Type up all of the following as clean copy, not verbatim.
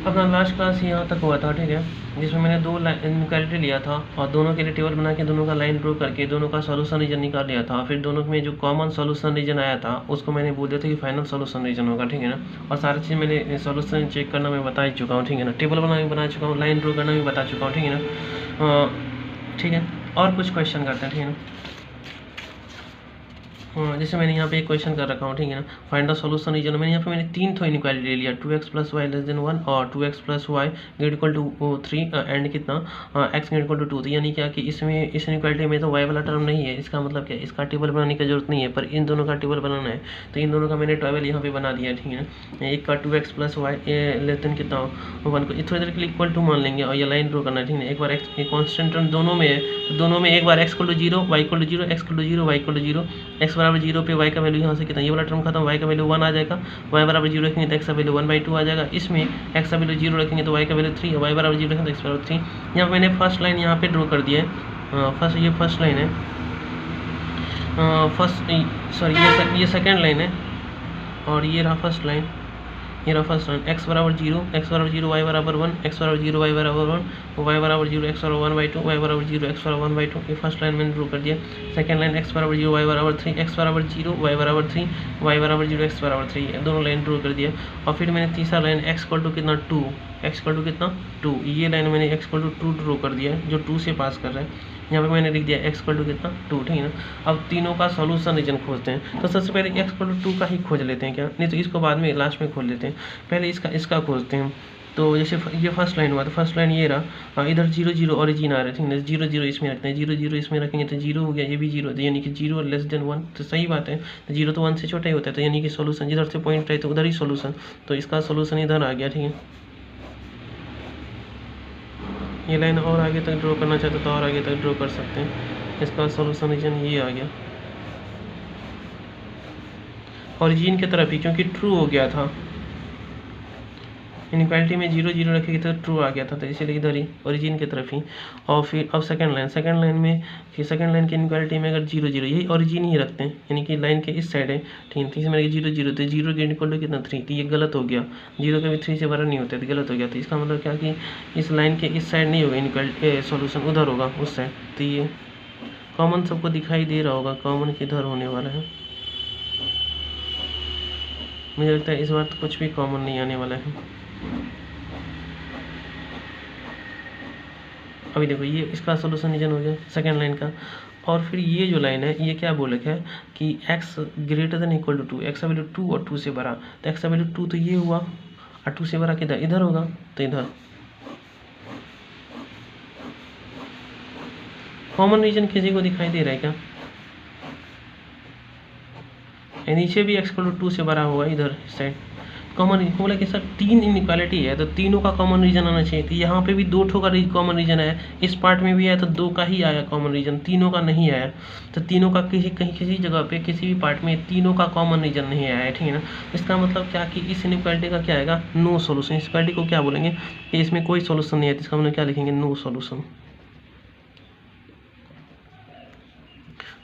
अपना last class यहाँ तक हुआ था, ठीक है, जिसमें मैंने दो इनक्वालिटी लिया था और दोनों के लिए टेबल बना के दोनों का लाइन ड्रॉ करके दोनों का सॉल्यूशन रीजन निकाल लिया था। फिर दोनों में जो कॉमन सॉल्यूशन रीजन आया था उसको मैंने बोल दिया था कि फाइनल सॉल्यूशन रीजन होगा, ठीक है ना। और सारी चीज़ मैंने सॉल्यूशन चेक करना मैं बता ही चुका हूँ, ठीक है ना। टेबल बनाना भी बता चुका हूँ, लाइन ड्रॉ करना भी बता चुका हूँ, ठीक है ना। ठीक है, और कुछ क्वेश्चन करते हैं, ठीक है ना। जैसे मैंने यहाँ पे एक क्वेश्चन कर रखा हूँ, ठीक है ना। Find the solution region. मैंने यहाँ पे मैंने तीन थो इनक्वालिटी ले लिया, 2x + y < 1 और 2x + y > 3 एंड कितना x > 2। तो यानी क्या कि इसमें इस इनक्वालिटी में तो y वाला टर्म नहीं है। इसका मतलब क्या है, इसका टेबल बनाने की जरूरत नहीं है, पर इन दोनों का टेबल बनाना है। तो इन दोनों का मैंने टेबल यहाँ पे बना दिया, ठीक है ना। एक का 2x + y कितना 1 को थोड़ी देर के लिए इक्वल टू मान लेंगे और ये लाइन ड्रॉ करना है, ठीक है। एक बार x कॉन्स्टेंट टर्म दोनों में है, तो दोनों में एक बार x = 0, y = 0, x = 0, y = 0। x = 0 पे y का वैल्यू यहाँ से कितना, ये वाला टर्म खत्म, y का वैल्यू 1 आ जाएगा। y = 0 रखेंगे तो x का वैल्यू 1/2 आ जाएगा। इसमें x का वैल्यू 0 रखेंगे तो y का वैल्यू 3, y = 0 रखेंगे तो x = 3। यहाँ मैंने फर्स्ट लाइन यहाँ पे ड्रॉ कर दिया है। ये फर्स्ट लाइन है, ये सेकेंड लाइन है, और ये रहा फर्स्ट लाइन, ये रहा first line. x = 0, y = 1, x = 0, y = 1, y = 0, x = 1/2, y = 0, x = 1/2। ये फर्स्ट लाइन मैंने ड्रॉ कर दिया। Second line x = 0, y = 3, x = 0, y = 3, y = 0, x = 3। दोनों लाइन ड्रॉ कर दिया। और फिर मैंने तीसरा लाइन x = कितना 2, x = कितना 2, ये लाइन मैंने x = 2 ड्रॉ कर दिया है, जो 2 से पास कर रहा है। यहाँ पे मैंने लिख दिया x = कितना 2, ठीक है ना। अब तीनों का सॉल्यूशन रीजन खोजते हैं। तो सबसे पहले x = 2 का ही खोज लेते हैं क्या, नहीं तो इसको बाद में लास्ट में खोज लेते हैं। पहले इसका खोजते हैं। तो जैसे ये फर्स्ट लाइन हुआ, तो फर्स्ट लाइन ये रहा, इधर 0 0 ओरिजिन आ रहा है, ठीक है। 0 0 इसमें रखते हैं, 0 0 इसमें रखेंगे तो 0 हो गया, ये भी 0, यानी कि 0 < 1। तो सही बात है, तो 0 तो 1 से छोटा ही होता है, तो यानी कि सोल्यूशन जिधर से पॉइंट रहे तो उधर ही सोल्यूशन। तो इसका सोल्यूशन इधर आ गया, ठीक है। ये लाइन और आगे तक ड्रॉ करना चाहते तो और आगे तक ड्रॉ कर सकते हैं। इसका सॉल्यूशन रीजन ये आ गया ओरिजिन की तरफ ही, क्योंकि ट्रू हो गया था। इनक्वालिटी में 0 0 रखेगी तो ट्रू आ गया था, तो इसलिए इधर ही ओरिजिन की तरफ ही। और फिर अब सेकंड लाइन में सेकंड लाइन की इनक्वालिटी में अगर 0 0, यही ओरिजिन ही रखते हैं, यानी कि लाइन के इस साइड है, ठीक है। इसमें 0 0, तो 0 के इक्वल कितना 3, तो ये गलत हो गया। 0 का भी 3 से बड़ा नहीं होता, तो गलत हो गया। तो इसका मतलब क्या कि इस लाइन के इस साइड नहीं होगा इनक्वालिटी सॉल्यूशन, उधर होगा उस साइड। तो ये कॉमन सबको दिखाई दे रहा होगा, कॉमन किधर होने वाला है। मुझे लगता है इस बार तो कुछ भी कॉमन नहीं आने वाला है। अभी देखो, ये इसका सॉल्यूशन रीजन हो गया सेकंड लाइन का। और फिर ये जो लाइन है, ये क्या बोल रखा है कि x > 2, x का वैल्यू 2 और 2 से बड़ा। तो x का वैल्यू 2 तो ये हुआ, और 2 से बड़ा किधर, इधर होगा, तो इधर कॉमन रीजन किसी को दिखाई दे रहा है क्या। नीचे भी x = 2 से बड़ा हुआ, इधर साइड कॉमन बोला कि सर 3 इनइक्वालिटी है तो तीनों का कॉमन रीजन आना चाहिए। तो यहाँ पे भी 2 ठो का कॉमन रीजन है, इस पार्ट में भी आया तो 2 का ही आया कॉमन रीजन, तीनों का नहीं आया। तो तीनों का किसी जगह पे किसी भी पार्ट में तीनों का कॉमन रीजन नहीं आया है, ठीक है ना। इसका मतलब क्या कि इस इनइक्वालिटी का क्या आएगा, नो सोल्यूशन। इस इक्वालिटी को क्या बोलेंगे कि इसमें कोई सोल्यूशन नहीं है, इसका मतलब क्या लिखेंगे, no solution,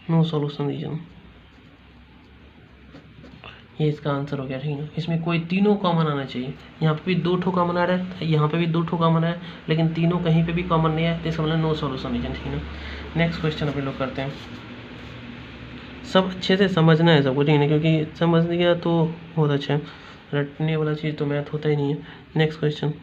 no solution region. ये इसका आंसर हो गया, ठीक है। इसमें कोई तीनों कॉमन आना चाहिए। यहाँ पे भी 2 ठो कॉमन आ रहा है, यहाँ पे भी 2 ठो कॉमन है, लेकिन तीनों कहीं पे भी कॉमन नहीं है, तो इसका मतलब नो सॉल्यूशन रीजन, ठीक है ना। नेक्स्ट क्वेश्चन अपन लोग करते हैं। सब अच्छे से समझना है सबको, ठीक है, क्योंकि समझ गया तो बहुत अच्छा है, रटने वाला चीज़ तो मैथ होता ही नहीं है। नेक्स्ट क्वेश्चन,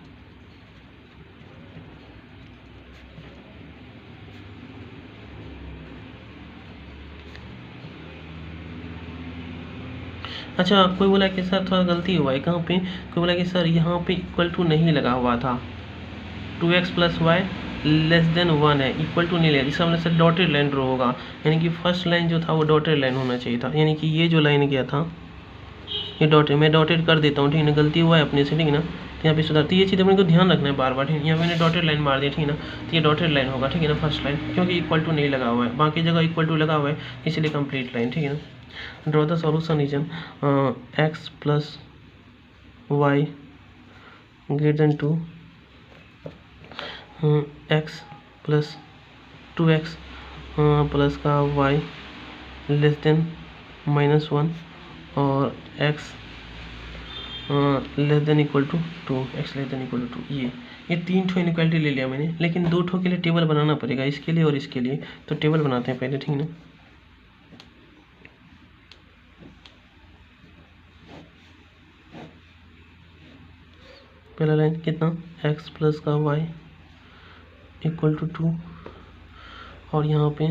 अच्छा कोई बोला कि सर थोड़ा गलती हुआ है कहाँ पे, कोई बोला कि सर यहाँ पे = नहीं लगा हुआ था, 2x + y < 1 है, = नहीं लगा, इसका मतलब सर डॉटेड लाइन ड्रॉ होगा, यानी कि फर्स्ट लाइन जो था वो डॉटेड लाइन होना चाहिए था। यानी कि ये जो लाइन गया था ये डॉटेड, मैं डॉटेड कर देता हूँ, ठीक है ना, गलती हुआ है अपने से, ठीक है ना। तो यहाँ पे सुधारती ये चीज़ अपने को ध्यान रखना है बार बार, ठीक है। यहाँ मैंने डॉटेड लाइन मार दिया, ठीक है ना, तो ये डॉटेड लाइन होगा, ठीक है ना, फर्स्ट लाइन, क्योंकि = नहीं लगा हुआ है, बाकी जगह = लगा हुआ है, इसलिए कंप्लीट लाइन, ठीक है ना। Draw the solution region x + y > 2, x + 2x plus का y < -1 और x less than equal to 2, x less than equal to 2। ये 3 ठो इनइक्वालिटी ले लिया मैंने, लेकिन 2 ठो के लिए टेबल बनाना पड़ेगा, इसके लिए और इसके लिए। तो टेबल बनाते हैं पहले, ठीक है ना। पहला लाइन कितना, x प्लस का y इक्वल टू 2, और यहाँ पे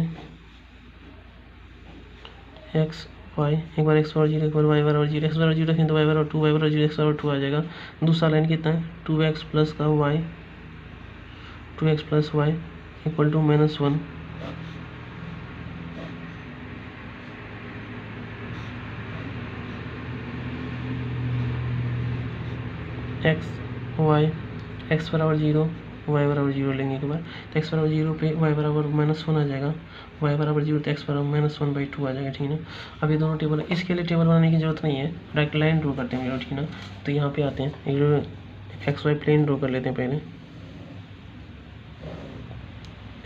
x y, एक बार x बराबर 0, एक बार y बराबर 0, x बराबर 0 रखें तो y बराबर 2, y बराबर 0, x बराबर 2 आ जाएगा। दूसरा लाइन कितना है, 2x प्लस का y, 2x plus y equal to -1, x y, x बराबर 0, y बराबर 0 लेंगे एक बार, तो x बराबर 0 पे y बराबर -1 आ जाएगा, y बराबर 0 तो x बराबर -1/2 आ जाएगा, ठीक है ना। अब ये दोनों टेबल, इसके लिए टेबल बनाने की जरूरत नहीं है, डायरेक्ट लाइन ड्रॉ करते हैं, ठीक है ना। तो यहाँ पे आते हैं, एक्स वाई प्लेन ड्रॉ कर लेते हैं पहले,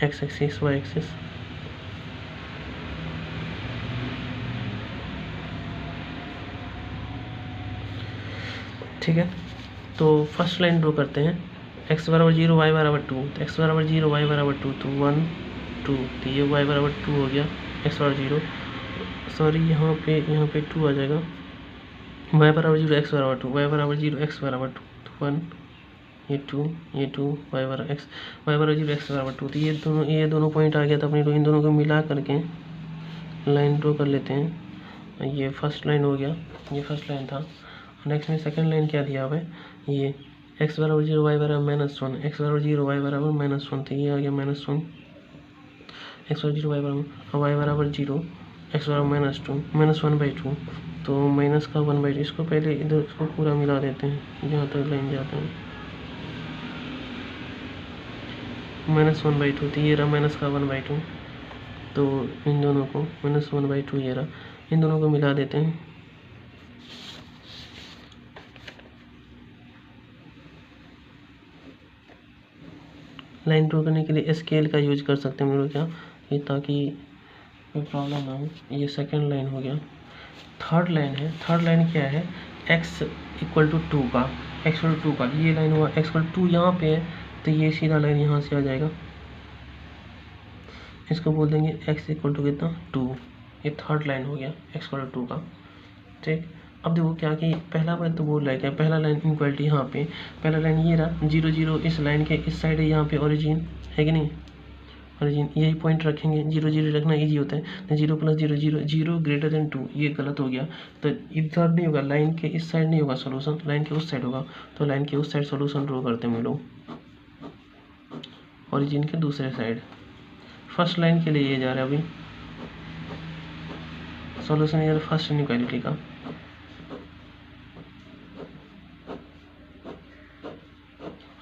एक्स एक्सिस वाई एक्सिस, ठीक है। तो फर्स्ट लाइन ड्रॉ करते हैं, x बराबर 0, y बराबर 2, तो x बराबर 0, y बराबर 2, तो 1 2, तो ये y बराबर 2 हो गया, x बराबर 0, सॉरी यहाँ पे 2 आ जाएगा, y बराबर 0, x बराबर 2, y बराबर 0, x बराबर 2, तो 1, ये 2, y बराबर x, y बराबर 0, x बराबर 2, तो ये दोनों पॉइंट आ गया। तो अपने इन दोनों को मिला करके लाइन ड्रॉ कर लेते हैं। ये फर्स्ट लाइन हो गया, ये फर्स्ट लाइन था। नेक्स्ट में सेकंड लाइन क्या दिया हुआ है, ये x बराबर 0, y बराबर -1, x बराबर 0, y बराबर -1, तो ये आ गया -1, x बराबर 0, y बराबर 0, x बराबर -1/2, तो माइनस का 1/2, इसको पहले इधर इसको पूरा मिला देते हैं जहाँ तक लाइन जाते हैं, -1/2, तो ये रहा माइनस का 1/2, तो इन दोनों को -1/2 ये रहा, इन दोनों को मिला देते हैं। लाइन ड्रॉ करने के लिए स्केल का यूज कर सकते हैं हम लोग, क्या ये, ताकि कोई प्रॉब्लम ना हो। ये सेकंड लाइन हो गया। थर्ड लाइन है, थर्ड लाइन क्या है, x इक्वल टू 2 का, x इक्वल टू 2 का ये लाइन हुआ, x इक्वल टू 2 यहाँ पे है, तो ये सीधा लाइन यहाँ से आ जाएगा, इसको बोल देंगे x इक्वल टू कितना 2, ये थर्ड लाइन हो गया x इक्वल टू 2 का, ठीक। अब देखो क्या कि पहला बार तो बोल रहा है क्या, पहला लाइन इक्वलिटी यहाँ पे, पहला लाइन ये रहा 0 0, इस लाइन के इस साइड है, यहाँ पे ओरिजिन है कि नहीं, ओरिजिन यही पॉइंट रखेंगे, 0 0 रखना इजी होता है, तो 0 + 0 0, 0 > 2, ये गलत हो गया, तो इधर नहीं होगा, लाइन के इस साइड नहीं होगा सोल्यूशन, लाइन के उस साइड होगा, तो लाइन के उस साइड सोल्यूशन ड्रॉ करते हैं हम लोग, ओरिजिन के दूसरे साइड। फर्स्ट लाइन के लिए ये जा रहा है अभी सोल्यूशन, इधर फर्स्ट इनइक्वालिटी का,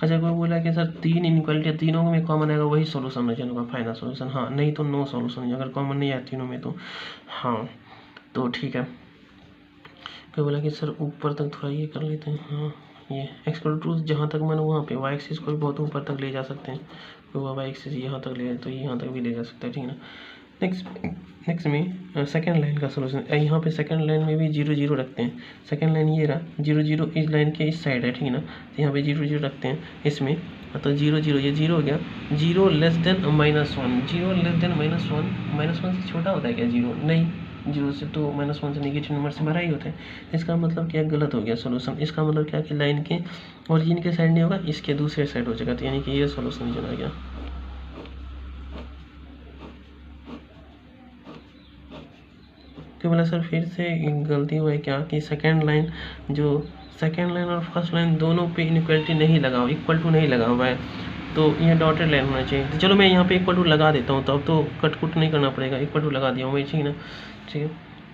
अच्छा कोई बोला कि सर 3 इनइक्वालिटी, तीनों में कॉमन आएगा वही सोल्यूशन है, चलो फाइनल सोल्यूशन, हाँ नहीं तो नो सोल्यूशन, अगर कॉमन नहीं आया तीनों में तो हाँ, तो ठीक है। कोई बोला कि सर ऊपर तक थोड़ा ये कर लेते हैं, हाँ ये x इक्वल टू जहाँ तक मैंने वहाँ पे y एक्सिस को भी बहुत ऊपर तक ले जा सकते हैं, कोई y एक्सिस यहाँ तक ले जाए तो यहाँ तक भी ले जा सकता है, ठीक है ना। नेक्स्ट में सेकेंड लाइन का सोल्यूशन, यहाँ पे सेकेंड लाइन में भी 0 0 रखते हैं, सेकेंड लाइन ये रहा 0 0 इस लाइन के इस साइड है, ठीक है ना, तो यहाँ पे 0 0 रखते हैं इसमें, तो 0 0 ये 0 हो गया, 0 लेस देन -1, 0 लेस देन -1 से छोटा होता है क्या 0, नहीं 0 से तो -1 से नेगेटिव नंबर से बड़ा ही होता है, इसका मतलब क्या गलत हो गया सोल्यूशन, इसका मतलब क्या कि लाइन के ओरिजिन के साइड नहीं होगा, इसके दूसरे साइड हो जाएगा, तो यानी कि ये सोल्यूशन जो आ गया। क्यों बोला सर फिर से गलती हुआ है क्या कि सेकेंड लाइन और फर्स्ट लाइन दोनों पे इनइक्वालिटी नहीं लगा, इक्वल टू नहीं लगा हुआ है, तो ये डॉटेड लाइन होना चाहिए, तो चलो मैं यहाँ पे इक्वल टू लगा देता हूँ, तो अब तो कट नहीं करना पड़ेगा, इक्वल टू लगा दिया हूँ मैं, ठीक है ना, ठीक है।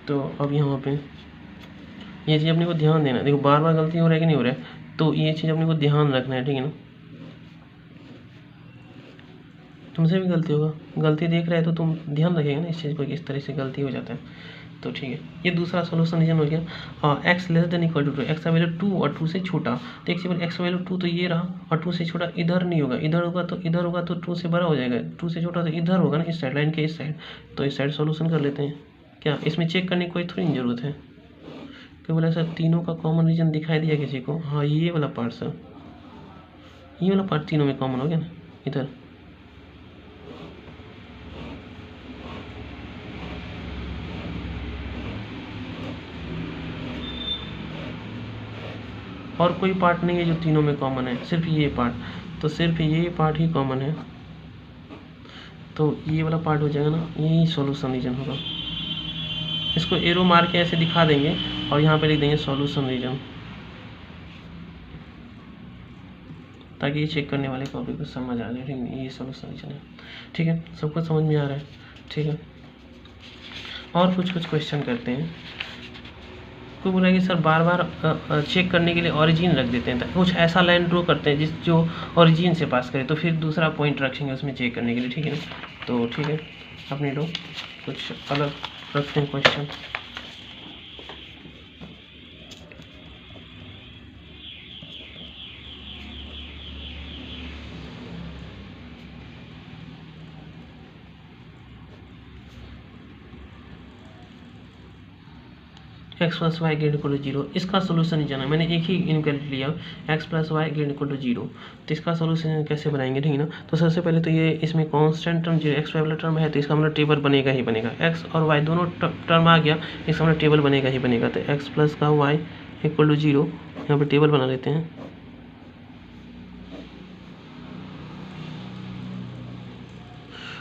तो अब यहाँ पे ये चीज़ अपने को ध्यान देना, देखो बार बार गलती हो रहा है कि नहीं हो रहा है, तो ये चीज़ अपने को ध्यान रखना है, ठीक है ना। तुमसे भी गलती होगा, गलती देख रहे हैं तो तुम ध्यान रखेगा ना इस चीज़ को, किस तरह से गलती हो जाता है, तो ठीक है। ये दूसरा सोल्यूशन रीजन हो गया, x less than equal to 2, x का वैल्यू 2 और 2 से छोटा, तो एक सिंपल x का वैल्यू 2 तो ये रहा, और 2 से छोटा इधर नहीं होगा, इधर होगा तो 2 से बड़ा हो जाएगा, 2 से छोटा तो इधर होगा ना, इस साइड लाइन के इस साइड, तो इस साइड सोल्यूशन कर लेते हैं। क्या इसमें चेक करने की कोई थोड़ी जरूरत है, कोई बोला सर तीनों का कॉमन रीजन दिखाई दिया किसी को? हाँ ये वाला पार्ट सर, ये वाला पार्ट तीनों में कॉमन हो गया ना इधर। और कोई पार्ट नहीं है जो तीनों में कॉमन है, सिर्फ ये पार्ट, तो सिर्फ ये पार्ट ही कॉमन है, तो ये वाला पार्ट हो जाएगा ना, यही सॉल्यूशन रीजन होगा। इसको एरो मार के ऐसे दिखा देंगे और यहाँ पे लिख देंगे सॉल्यूशन रीजन, ताकि ये चेक करने वाले को भी समझ आ जाए। ठीक है, ये सॉल्यूशन रीजन है। ठीक है, सबको समझ में आ रहा है? ठीक है, और कुछ क्वेश्चन करते हैं। कोई बोला कि सर बार बार चेक करने के लिए ओरिजिन रख देते हैं, कुछ ऐसा लाइन ड्रॉ करते हैं जो ओरिजिन से पास करे, तो फिर दूसरा पॉइंट रखेंगे उसमें चेक करने के लिए। ठीक है ना, तो ठीक है अपने लोग कुछ अलग रखते हैं question. X plus y greater equal to zero, इसका सोल्यूशन जाना, मैंने एक ही इनक्वालिटी लिया x plus y greater equal to zero, तो इसका सोल्यूशन कैसे बनाएंगे? ठीक है ना, तो सबसे पहले तो ये इसमें कांस्टेंट टर्म जो एक्स वाई वाला टर्म है, तो इसका मतलब टेबल बनेगा ही बनेगा। एक्स और वाई दोनों टर्म आ गया, इसका मतलब टेबल बनेगा ही बनेगा। तो एक्स प्लस का वाई इक्वल टू जीरो, यहाँ पर टेबल बना लेते हैं।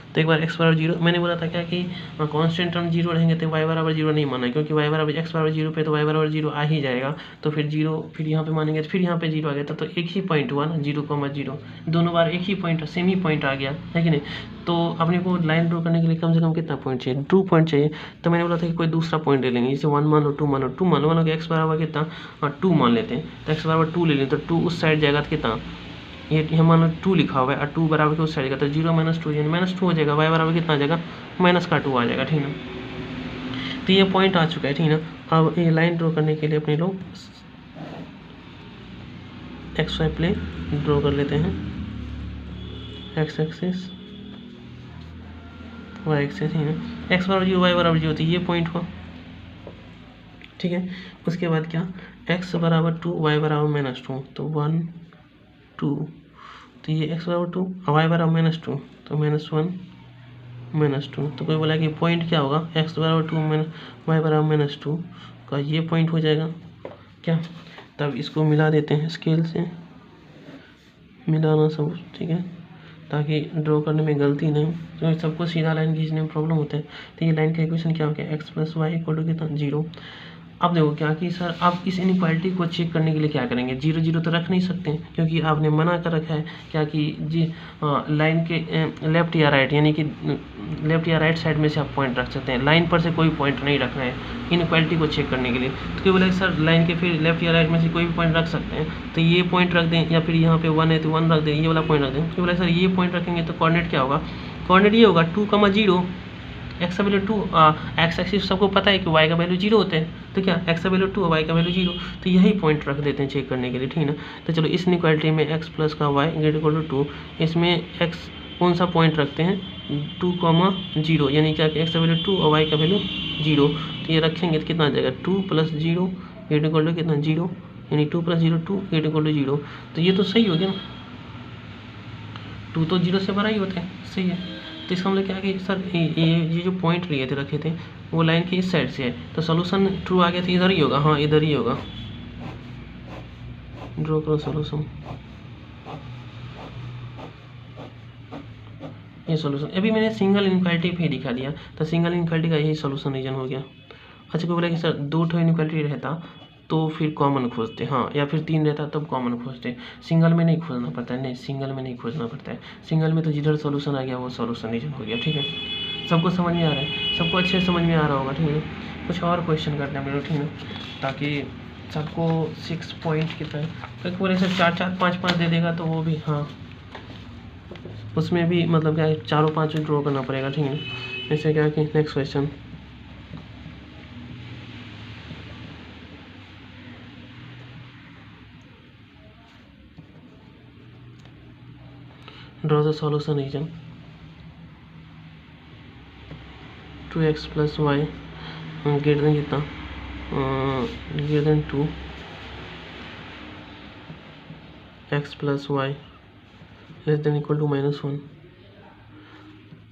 तो एक बार एक्स बराबर जीरो, मैंने बोला था क्या कि कांस्टेंट टर्म जीरो रहेंगे तो वाई बराबर जीरो नहीं माना, क्योंकि वाई बराबर एक्स बराबर जीरो पे तो वाई बराबर जीरो आ ही जाएगा, तो फिर जीरो फिर यहाँ पे मानेंगे तो फिर यहाँ पे जीरो आ गया था, तो एक ही पॉइंट हुआ ना, जीरो कॉमा जीरो, दोनों बार एक ही पॉइंट सेम ही पॉइंट आ गया है कि नहीं। तो अपने को लाइन ड्रॉ करने के लिए कम से कम कितना पॉइंट चाहिए? 2 पॉइंट चाहिए। तो मैंने बोला था कि कोई दूसरा पॉइंट ले लेंगे, जैसे 1 मान लो, 2 मान लो, 2 मान लो, कि एक्स बराबर कितना 2 मान लेते हैं, तो एक्स बराबर 2 ले लें, तो 2 उस साइड जाएगा तो कितना, ये यहाँ मान लो 2 लिखा हुआ है और 2 बराबर के उस साइड का, तो 0 माइनस 2 यानी -2 हो जाएगा, वाई बराबर कितना आ जाएगा -2 आ जाएगा। ठीक है ना, तो ये पॉइंट आ चुका है। ठीक है ना, अब ये लाइन ड्रॉ करने के लिए अपने लोग एक्स वाई प्लेन ड्रॉ कर लेते हैं, एक्स एक्सिस वाई एक्सिस, ठीक है, एक्स बराबर जीरो वाई बराबर जीरो, तो ये पॉइंट हुआ। ठीक है, उसके बाद क्या, एक्स बराबर 2 वाई बराबर -2, तो 1 2, तो ये एक्स बराबर 2 वाई बराबर -2, तो -1 -2, तो कोई बोला कि पॉइंट क्या होगा, एक्स बराबर 2 वाई बराबर -2 का ये पॉइंट हो जाएगा क्या। तब इसको मिला देते हैं, स्केल से मिलाना सब, ठीक है, ताकि ड्रॉ करने में गलती नहीं, क्योंकि सबको सीधा लाइन खींचने में प्रॉब्लम होता है। तो ये लाइन का इक्वेशन क्या हो गया, x plus y equal to कितना 0। अब देखो क्या कि सर आप इस इनइक्वालिटी को चेक करने के लिए क्या करेंगे, 0 0 तो रख नहीं सकते हैं, क्योंकि आपने मना कर रखा है क्या कि जी लाइन के लेफ्ट या राइट, यानी कि लेफ्ट या राइट साइड में से आप पॉइंट रख सकते हैं, लाइन पर से कोई पॉइंट नहीं रखना है इनइक्वालिटी को चेक करने के लिए। तो क्यों बोला सर लाइन के फिर लेफ्ट या राइट में से कोई भी पॉइंट रख सकते हैं, तो ये पॉइंट रख दें, या फिर यहाँ पे 1 है तो 1 रख दें, ये वाला पॉइंट रख दें। क्यों बोला सर ये पॉइंट रखेंगे तो कोऑर्डिनेट क्या होगा, कोऑर्डिनेट ये होगा 2,0, एक्स का वैल्यू 2, एक्स एक्सिस सबको पता है कि वाई का वैल्यू 0 होते हैं, तो क्या एक्स का वैल्यू 2 और वाई का वैल्यू 0, तो यही पॉइंट रख देते हैं चेक करने के लिए। ठीक है ना, तो चलो इस इनइक्वालिटी में एक्स प्लस का वाई ग्रेटर इक्वल टू 2, इसमें एक्स कौन सा पॉइंट रखते हैं 2,0, यानी क्या कि एक्स का वैल्यू 2 और वाई का वैल्यू 0, तो ये रखेंगे तो कितना आ जाएगा 2 + 0 ग्रेटर इक्वल टू कितना 0, यानी 2 + 0 2 ग्रेटर इक्वल टू 0, तो ये तो सही हो गया ना, 2 तो 0 से बड़ा ही होता है, सही है। तो इसका मतलब क्या है कि सर ये जो पॉइंट लिए थे रखे थे वो लाइन के इस साइड से है, तो सोल्यूशन ट्रू आ गया तो इधर ही होगा, हाँ इधर ही होगा। ड्रॉ करो सोल्यूशन, ये सोल्यूशन अभी मैंने सिंगल इनइक्वालिटी पे दिखा दिया, तो सिंगल इनइक्वालिटी का यही सोल्यूशन रीजन हो गया। अच्छा कोई बोला कि सर 2 इनइक्वालिटी रहता तो फिर कॉमन खोजते, हाँ, या फिर 3 रहता तब कॉमन खोजते, सिंगल में नहीं खोजना पड़ता है, नहीं सिंगल में नहीं खोजना पड़ता है, सिंगल में तो जिधर सोल्यूशन आ गया वो सोल्यूशन रीजन हो गया। ठीक है, सबको समझ में आ रहा है, सबको अच्छे से समझ में आ रहा होगा। ठीक है, कुछ और क्वेश्चन करते हैं हम लोग, ठीक है, ताकि सबको 6 पॉइंट कितना है, बोले सर 4 4 5 5 दे देगा तो वो भी, हाँ उसमें भी मतलब क्या है 4 और 5 ड्रॉ करना पड़ेगा। ठीक है, जैसे क्या कि next question, draw the solution region 2x + y greater than कितना greater than 2 x plus y less than equal to -1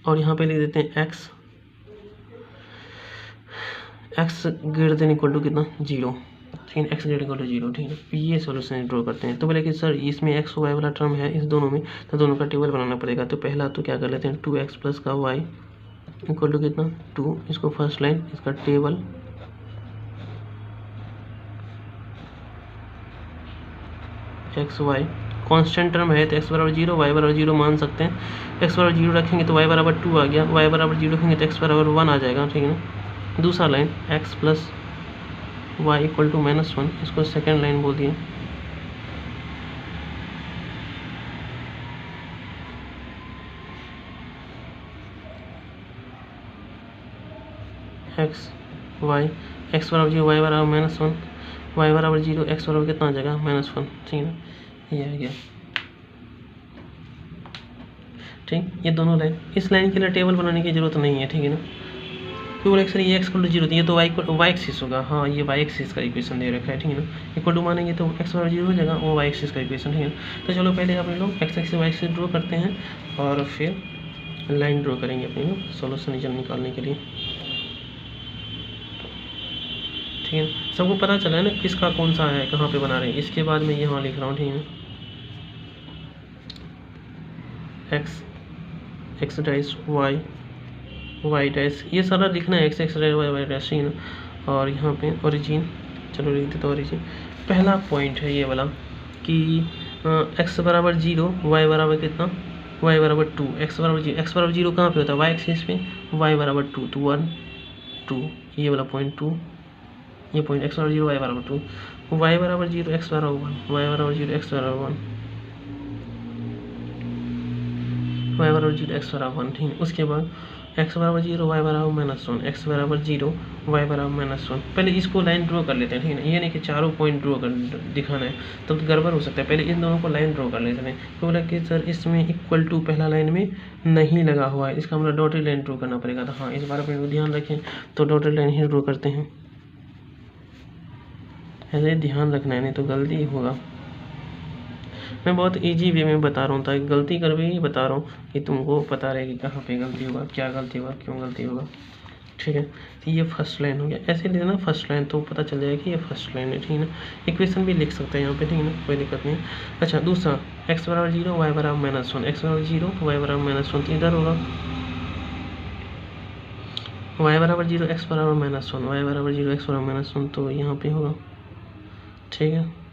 और यहाँ पे लिख देते हैं x greater than equal to कितना 0, ठीक है, एक्स ग्रेटर इक्वल टू 0, ठीक है। ये सॉल्यूशन ड्रॉ करते हैं। तो बोले कि सर इसमें एक्स वाई वाला टर्म है इस दोनों में, तो दोनों का टेबल बनाना पड़ेगा। तो पहला तो क्या कर लेते हैं 2x प्लस का y इक्वल टू कितना 2, इसको फर्स्ट लाइन, इसका table x y constant term है तो x बराबर 0 y बराबर 0 मान सकते हैं। x बराबर 0 रखेंगे तो y बराबर 2 आ गया, y बराबर 0 रखेंगे तो x बराबर 1 आ जाएगा, ठीक है ना। दूसरा line x plus y equal to -1, इसको सेकेंड लाइन बोल दिए। x बराबर 0 y बराबर -1, y बराबर 0 x बराबर कितना आ जाएगा -1, ठीक है ना, ये आ गया, ठीक। ये दोनों लाइन, इस लाइन के लिए टेबल बनाने की जरूरत नहीं है, ठीक है ना, क्योंकि एक्स ये एक्स इक्वल टू 0 ये तो वाई एक्सिस होगा, हाँ ये वाई एक्सिस का इक्वेशन दे रखा है, ठीक है ना। इक्वल टू मानेंगे तो एक्स बराबर 0 हो जाएगा, वो वाई एक्सिस का इक्वेशन, ठीक है ना। तो चलो पहले अपने लोग x axis y axis draw करते हैं और फिर लाइन ड्रॉ करेंगे अपने लोग सोल्यूशन निकालने के लिए, ठीक है। सबको पता चला है ना किसका कौन सा है, कहाँ पे बना रहे हैं। इसके बाद मैं यहाँ लिख रहा हूँ, ठीक है, एक्स डैश वाई डैश, ये सारा लिखना है, एक्स डैश वाई डैश, ठीक है ना। और यहाँ पे ओरिजिन, चलो लिख देते ओरिजिन। पहला पॉइंट है ये वाला कि एक्स बराबर 0 वाई बराबर कितना, वाई बराबर 2, एक्स बराबर 0 कहाँ पे होता है वाई एक्सिस पे, वाई बराबर 2 तो 1 2, ये वाला पॉइंट 2, ये पॉइंट एक्स बराबर 0 वाई बराबर 2, वाई बराबर 0 एक्स बराबर 1, वाई बराबर 0 एक्स बराबर 1, वाई बराबर 0 एक्स बराबर 1, ठीक है। उसके बाद एक्स बराबर 0 वाई बराबर -1, एक्स बराबर 0 वाई बराबर -1। पहले इसको लाइन ड्रॉ कर लेते हैं, ठीक है ना। ये नहीं कि चारों पॉइंट ड्रॉ कर दिखाना है तो गड़बड़ हो सकता है। पहले इन दोनों को लाइन ड्रॉ कर लेते हैं। तो बोला कि सर इसमें इक्वल टू पहला लाइन में नहीं लगा हुआ है, इसका मतलब डॉटेड लाइन ड्रॉ करना पड़ेगा। तो हाँ इस बार अपने ध्यान रखें, तो डॉटेड लाइन ही ड्रॉ करते हैं, ऐसे ध्यान रखना है नहीं तो गलती होगा। मैं बहुत इजी वे में बता रहा हूँ ताकि गलती कर भी बता रहा हूँ कि तुमको पता रहे कि कहाँ पे गलती होगा, क्या गलती होगा, क्यों गलती होगा, ठीक है। तो ये फर्स्ट लाइन हो गया, ऐसे लिखना फर्स्ट लाइन तो पता चल जाएगा कि ये फर्स्ट लाइन है, ठीक है ना। इक्वेशन भी लिख सकते हैं यहाँ पे, ठीक है ना, कोई दिक्कत नहीं। अच्छा दूसरा एक्स बराबर 0 वाई बराबर -1, एक्स बराबर 0 वाई बराबर -1 तो इधर होगा वाई बराबर 0 एक्स बराबर -1, वाई बराबर 0 एक्स बराबर -1 तो यहाँ पे होगा, ठीक है।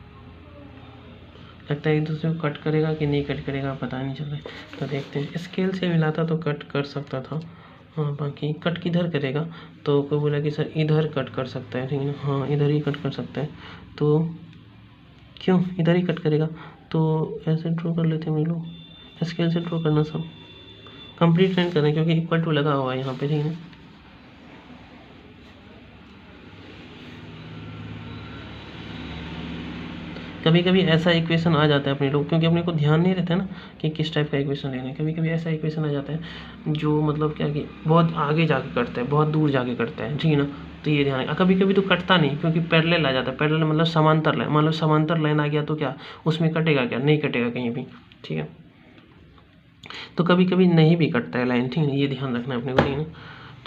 लगता है एक दूसरे को कट करेगा कि नहीं कट करेगा पता नहीं चल रहा है, तो देखते हैं। स्केल से मिलाता तो कट कर सकता था, हाँ बाकी कट किधर करेगा, तो कोई बोला कि सर इधर कट कर सकता है, ठीक है ना, हाँ इधर ही कट कर सकता है। तो क्यों इधर ही कट करेगा, तो ऐसे ड्रॉ कर लेते हैं हम लोग, स्केल से ड्रॉ करना सब कंप्लीट लाइन करना क्योंकि इक्वल टू लगा हुआ है यहाँ पे, ठीक है ना। कभी कभी ऐसा इक्वेशन आ जाता है अपने लोग, क्योंकि अपने को ध्यान नहीं रहता है ना कि किस टाइप का इक्वेशन लेना है। कभी कभी ऐसा इक्वेशन आ जाता है जो मतलब क्या कि बहुत आगे जाके कटता है, बहुत दूर जाके कटता है, ठीक है ना। तो ये ध्यान है, कभी कभी तो कटता नहीं क्योंकि पैरेलल आ जाता है। पैरेलल मतलब समांतर लाइन, मान लो समांतर लाइन आ गया तो क्या उसमें कटेगा, क्या नहीं कटेगा कहीं भी, ठीक है। तो कभी कभी नहीं भी कटता है लाइन, ठीक है, ये ध्यान रखना है अपने को, ठीक है ना।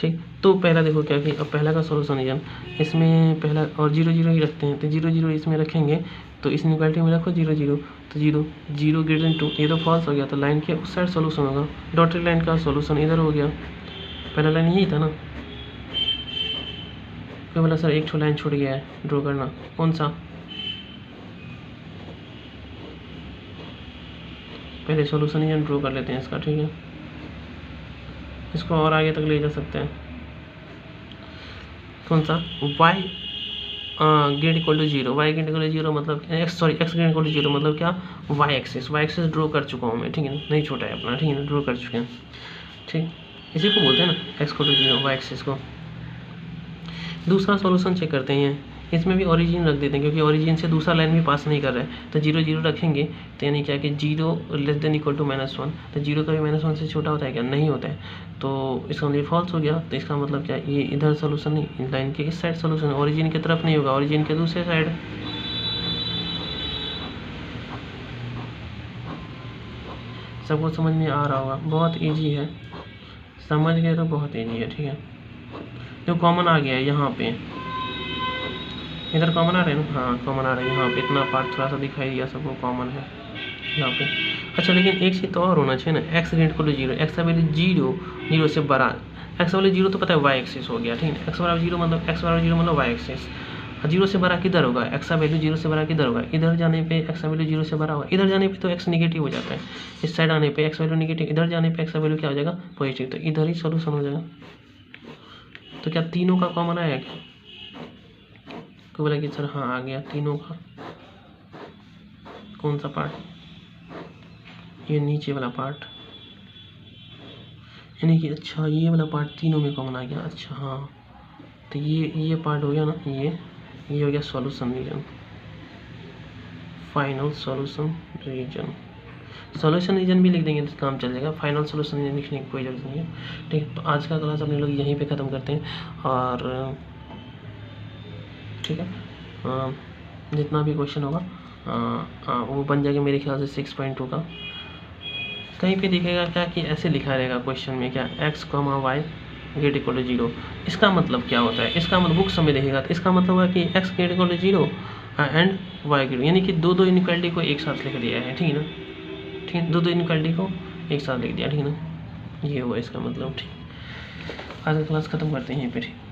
ठीक, तो पहला देखो क्या कि अब पहला का सोल्यूशन है, इसमें पहला और 0 0 ही रखते हैं, तो 0 0 इसमें रखेंगे तो इस इनइक्वालिटी में रखो 0 0, तो 0 0 ग्रेटर देन 2, ये तो फॉल्स हो गया, तो लाइन के उस साइड सोल्यूशन होगा। डॉटेड लाइन का सोल्यूशन इधर हो गया, पहला लाइन यही था ना। कोई बोला सर एक लाइन छूट गया है ड्रॉ करना, कौन सा, पहले सोल्यूशन ही ड्रॉ कर लेते हैं इसका, ठीक है। इसको और आगे तक ले जा सकते हैं, कौन सा y greater equal to 0, y greater equal to 0 मतलब एक्स ग्रेड इक्वल टू 0 मतलब क्या वाई एक्सिस ड्रॉ कर चुका हूँ मैं, ठीक है ना, नहीं छोटा है अपना, ठीक है ना, ड्रॉ कर चुके हैं, ठीक। इसी को बोलते हैं ना x equal to 0 y axis को। दूसरा सॉल्यूशन चेक करते हैं, इसमें भी ओरिजिन रख देते हैं क्योंकि ओरिजिन से दूसरा लाइन भी पास नहीं कर रहा है, तो 0 0 रखेंगे तो यानी क्या कि 0 लेस देन इक्वल टू -1, तो 0 कभी -1 से छोटा होता है क्या? नहीं होता है, तो इसका मतलब फॉल्स हो गया। तो इसका मतलब क्या, ये इधर सोल्यूशन नहीं, लाइन के इस साइड सोल्यूशन, ओरिजिन की तरफ नहीं होगा, ओरिजिन के दूसरे साइड। सबको समझ में आ रहा होगा, बहुत ईजी है, समझ गए तो बहुत ईजी है, ठीक है। जो कॉमन आ गया है यहाँ पे, इधर कॉमन आ रहे हैं ना, हाँ कॉमन आ रहा है यहाँ पे, इतना पार्ट थोड़ा सा दिखाई दिया, सबको कॉमन है यहाँ पे। अच्छा लेकिन एक चीज़ तो और होना चाहिए ना, एक्स इक्वल टू 0, एक्स का वैल्यू 0 से बड़ा, एक्स का वैल्यू 0 तो पता है वाई एक्सिस हो गया, ठीक है। एक्स बराबर 0 मतलब वाई एक्सिस, 0 से बड़ा किधर होगा, एक्स का वैल्यू 0 से बड़ा किधर होगा, इधर जाने पे एक्स का वैल्यू 0 से बड़ा होगा, इधर जाने पे तो एक्स निगेटिव हो जाता है, इस साइड आने पे एक्स वैल्यू निगेटिव, इधर जाने पे एक्स का वैल्यू क्या हो जाएगा, पॉजिटिव, तो इधर ही सोल्यूशन हो जाएगा। तो क्या तीनों का कॉमन आया क्या? कोई बोला कि सर हाँ आ गया तीनों का। कौन सा पार्ट? ये नीचे वाला पार्ट, यानी कि अच्छा ये वाला पार्ट तीनों में कॉमन आ गया। अच्छा हाँ, तो ये पार्ट हो गया ना, ये हो गया solution region, final solution region. Solution region भी लिख देंगे तो काम चल जाएगा, फाइनल सॉल्यूशन रीजन लिखने की कोई जरूरत नहीं है, ठीक है। तो आज का क्लास अपने लोग यहीं पे ख़त्म करते हैं, और ठीक है जितना भी क्वेश्चन होगा वो बन जाएगा मेरे ख्याल से 6.2 का। कहीं पे दिखेगा क्या कि ऐसे लिखा रहेगा क्वेश्चन में, क्या x, y get equal to 0, इसका मतलब क्या होता है, इसका मतलब बुक समय देखेगा तो इसका मतलब है कि x get equal to 0 and y get, यानी कि दो इनइक्वालिटी को एक साथ लिख दिया है, ठीक है ना, ठीक है, दो इनइक्वालिटी को एक साथ लिख दिया, ठीक है ना, ये हुआ इसका मतलब, ठीक। आज का क्लास खत्म करते हैं यहीं पे।